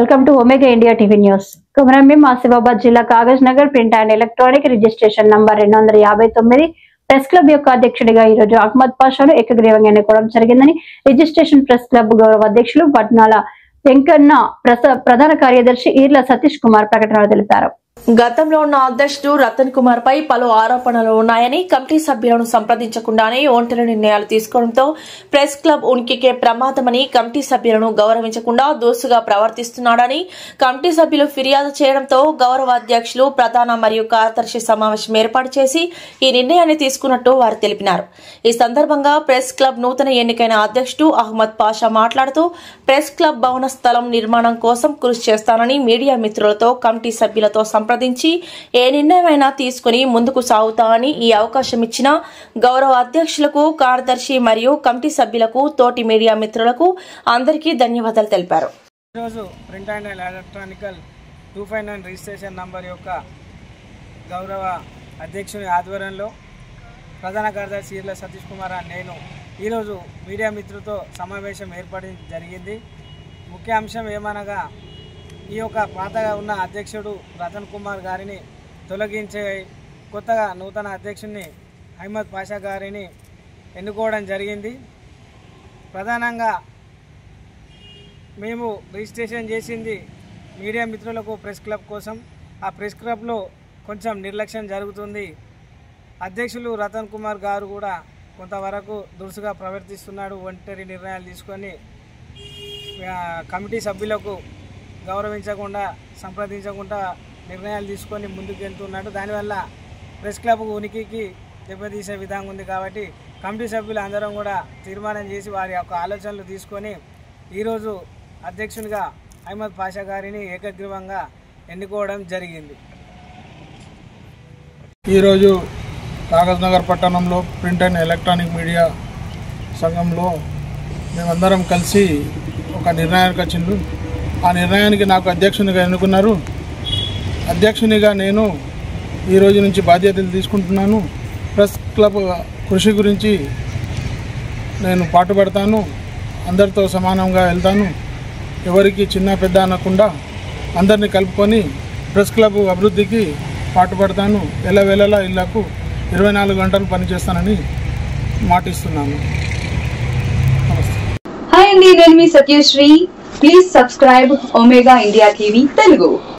Welcome to Omega India TV news. Komaram Bheem Asifabad జిల్లా Kagaznagar print and electronic registration number 259 press club యొక్క అధ్యక్షుడిగా ఈ రోజు అహ్మద్ పాషాను ఏకగ్రీవంగా ఎన్నుకోవడం జరిగిందని రిజిస్ట్రేషన్ ప్రెస్ క్లబ్ గౌరవ అధ్యక్షులు వడ్నాల వెంకన్న ప్రధాన కార్యదర్శి ఈర్ల సతీష్ కుమార్ ప్రకటనలో తెలిపారు. గతంలో ఉన్న అధ్యక్షుడు రతన్ కుమార్ పై పలు ఆరోపణలు ఉన్నాయని, కమిటీ సభ్యులను సంప్రదించకుండానే ఒంటరి నిర్ణయాలు తీసుకోవడంతో ప్రెస్ క్లబ్ ఉనికికే ప్రమాదమని, కమిటీ సభ్యులను గౌరవించకుండా దోసుగా ప్రవర్తిస్తున్నాడని కమిటీ సభ్యులు ఫిర్యాదు చేయడంతో గౌరవ అధ్యక్షులు ప్రధాన మరియు కార్యదర్శి సమావేశం ఏర్పాటు చేసి ఈ నిర్ణయాన్ని తీసుకున్నట్టు వారు తెలిపినారు. ఈ సందర్భంగా ప్రెస్ క్లబ్ నూతన ఎన్నికైన అధ్యక్షుడు అహ్మద్ పాషా మాట్లాడుతూ ప్రెస్ క్లబ్ భవన స్థలం నిర్మాణం కోసం కృషి చేస్తానని, మీడియా మిత్రులతో కమిటీ సభ్యులతో సంప్రదించి ఏ నిర్ణయమైనా తీసుకుని ముందుకు సాగుతామని, ఈ అవకాశం ఇచ్చిన గౌరవ అధ్యక్షులకు, కార్యదర్శి మరియు కమిటీ సభ్యులకు, తోటి మీడియా మిత్రులకు అందరికీ ధన్యవాదాలు తెలిపారు. ఈరోజు print and electronical 259 registration number యొక్క గౌరవ అధ్యక్షుని ఆధ్వర్యంలో ప్రధాన కార్యదర్శి ఈర్ల సతీష్ కుమార్ నేను ఈరోజు మీడియా మిత్రులతో సమావేశం ఏర్పడడం జరిగింది. ముఖ్య అంశం ఏమనగా ఈ యొక్క పాతగా ఉన్న అధ్యక్షుడు రతన్ కుమార్ గారిని తొలగించే కొత్తగా నూతన అధ్యక్షుడిని అహ్మద్ పాషా గారిని ఎన్నుకోవడం జరిగింది. ప్రధానంగా మేము రిజిస్ట్రేషన్ చేసింది మీడియా మిత్రులకు ప్రెస్ క్లబ్ కోసం. ఆ ప్రెస్ క్లబ్లో కొంచెం నిర్లక్ష్యం జరుగుతుంది. అధ్యక్షులు రతన్ కుమార్ గారు కూడా కొంతవరకు దురుసుగా ప్రవర్తిస్తున్నాడు. ఒంటరి నిర్ణయాలు తీసుకొని కమిటీ సభ్యులకు గౌరవించకుండా, సంప్రదించకుండా నిర్ణయాలు తీసుకొని ముందుకు వెళ్తున్నాడు. దానివల్ల ప్రెస్ క్లబ్ ఉనికికి దెబ్బతీసే విధంగా ఉంది. కాబట్టి కమిటీ సభ్యులు అందరం కూడా తీర్మానం చేసి వారి యొక్క ఆలోచనలు తీసుకొని ఈరోజు అధ్యక్షునిగా అహ్మద్ పాషా గారిని ఏకగ్రీవంగా ఎన్నుకోవడం జరిగింది. ఈరోజు కాగజ్ నగర్ పట్టణంలో ప్రింట్ అండ్ ఎలక్ట్రానిక్ మీడియా సంఘంలో మేమందరం కలిసి ఒక నిర్ణయానికి వచ్చిండు. ఆ నిర్ణయానికి నాకు అధ్యక్షునిగా ఎన్నుకున్నారు. అధ్యక్షునిగా నేను ఈ రోజు నుంచి బాధ్యతలు తీసుకుంటున్నాను. ప్రెస్ క్లబ్ కృషి గురించి నేను పాటుపడతాను. అందరితో సమానంగా వెళ్తాను. ఎవరికి చిన్న పెద్ద అనకుండా అందరినీ కలుపుకొని ప్రెస్ క్లబ్ అభివృద్ధికి పాటుపడతాను. ఎల్లవేళలా ఇళ్లకు 24 గంటలు పనిచేస్తానని మాటిస్తున్నాను. హాయ్ అండి, నేను మీ Satyasri. Please subscribe Omega India TV Telugu.